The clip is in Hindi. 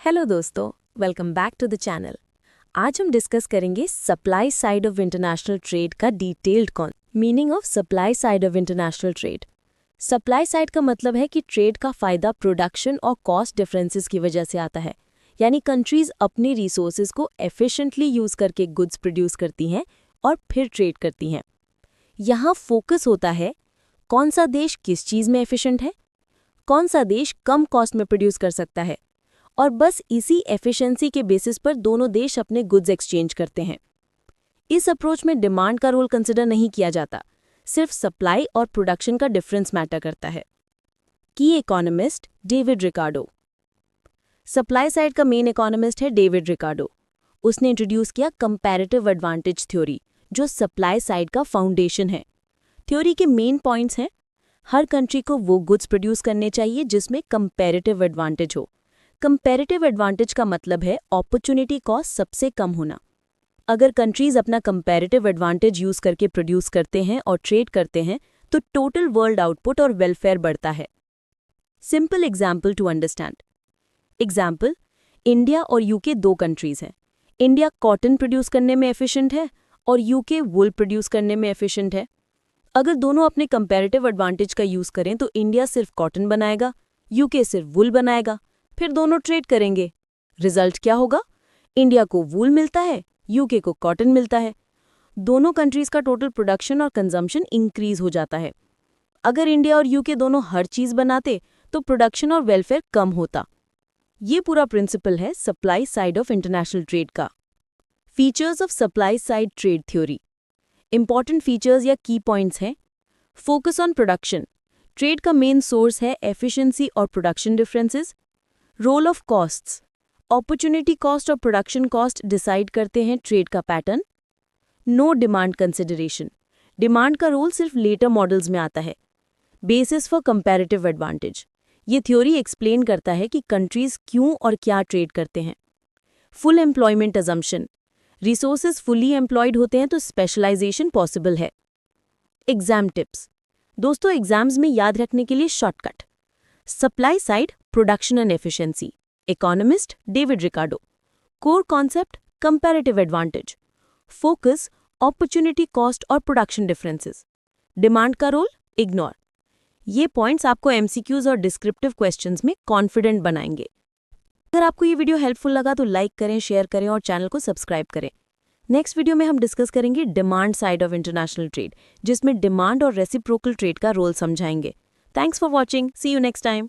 हेलो दोस्तों, welcome back to the channel. आज हम डिस्कस करेंगे supply side of international trade का detailed meaning of supply side of international trade. Supply side का मतलब है कि ट्रेड का फायदा प्रोडक्शन और कॉस्ट डिफरेंसेस की वजह से आता है, यानी कंट्रीज अपनी रिसोर्सेज को एफिशिएंटली यूज करके गुड्स प्रोड्यूस करती हैं और फिर ट्रेड करती हैं। यहाँ फोकस होता है कौन सा देश किस चीज़ में एफिशिएंट है, कौन सा देश कम कॉस्ट में प्रोड्यूस कर सकता है, और बस इसी एफिशिएंसी के बेसिस पर दोनों देश अपने गुड्स एक्सचेंज करते हैं। इस अप्रोच में डिमांड का रोल कंसिडर नहीं किया जाता, सिर्फ सप्लाई और प्रोडक्शन का डिफरेंस मैटर करता है। की economist David Ricardo. Supply side का मेन इकोनॉमिस्ट है डेविड रिकार्डो। उसने इंट्रोड्यूस किया कंपैरेटिव एडवांटेज थ्योरी, जो सप्लाई साइड का फाउंडेशन है। थ्योरी के मेन पॉइंट्स हैं, हर कंट्री को वो गुड्स प्रोड्यूस करने चाहिए जिसमें कंपैरेटिव एडवांटेज हो। कंपैरेटिव एडवांटेज का मतलब है अपॉर्चुनिटी कॉस्ट सबसे कम होना। अगर कंट्रीज अपना कंपैरेटिव एडवांटेज यूज करके प्रोड्यूस करते हैं और ट्रेड करते हैं तो टोटल वर्ल्ड आउटपुट और वेलफेयर बढ़ता है। Simple example to understand. Example, India और यूके दो कंट्रीज हैं। इंडिया कॉटन प्रोड्यूस करने में एफिशिएंट है और यूके वुल प्रोड्यूस करने में एफिशिएंट है। अगर दोनों अपने कंपैरेटिव एडवांटेज का यूज करें तो इंडिया सिर्फ कॉटन बनाएगा, यूके सिर्फ वुल बनाएगा, फिर दोनों ट्रेड करेंगे। रिजल्ट क्या होगा? इंडिया को वूल मिलता है, यूके को कॉटन मिलता है। दोनों कंट्रीज का टोटल प्रोडक्शन और कंजम्पशन इंक्रीज हो जाता है। अगर इंडिया और यूके दोनों हर चीज बनाते तो प्रोडक्शन और वेलफेयर कम होता। ये पूरा प्रिंसिपल है supply side of international trade का। Features of supply side trade theory. Important features या की पॉइंट्स हैं। Focus on production. ट्रेड का मेन सोर्स है एफिशिएंसी और production differences. Role of costs. Opportunity cost और प्रोडक्शन कॉस्ट डिसाइड करते हैं ट्रेड का pattern. No demand consideration. Demand का रोल सिर्फ लेटर मॉडल्स में आता है। Basis for comparative advantage. ये थ्योरी एक्सप्लेन करता है कि कंट्रीज क्यों और क्या ट्रेड करते हैं। Full employment assumption. Resources fully employed होते हैं तो स्पेशलाइजेशन पॉसिबल है। Exam tips. दोस्तों, एग्जाम्स में याद रखने के लिए shortcut. Supply side production and efficiency, economist David Ricardo. Core concept comparative advantage. Focus opportunity cost और प्रोडक्शन डिफरेंसेस। डिमांड का रोल इग्नोर। ये पॉइंट्स आपको एमसीक्यूज और डिस्क्रिप्टिव क्वेश्चंस में कॉन्फिडेंट बनाएंगे। अगर आपको ये वीडियो हेल्पफुल लगा तो लाइक करें, शेयर करें और चैनल को सब्सक्राइब करें। नेक्स्ट वीडियो में हम डिस्कस करेंगे demand side of international trade, जिसमें डिमांड और रेसिप्रोकल ट्रेड का रोल समझाएंगे। Thanks for watching, see you next time.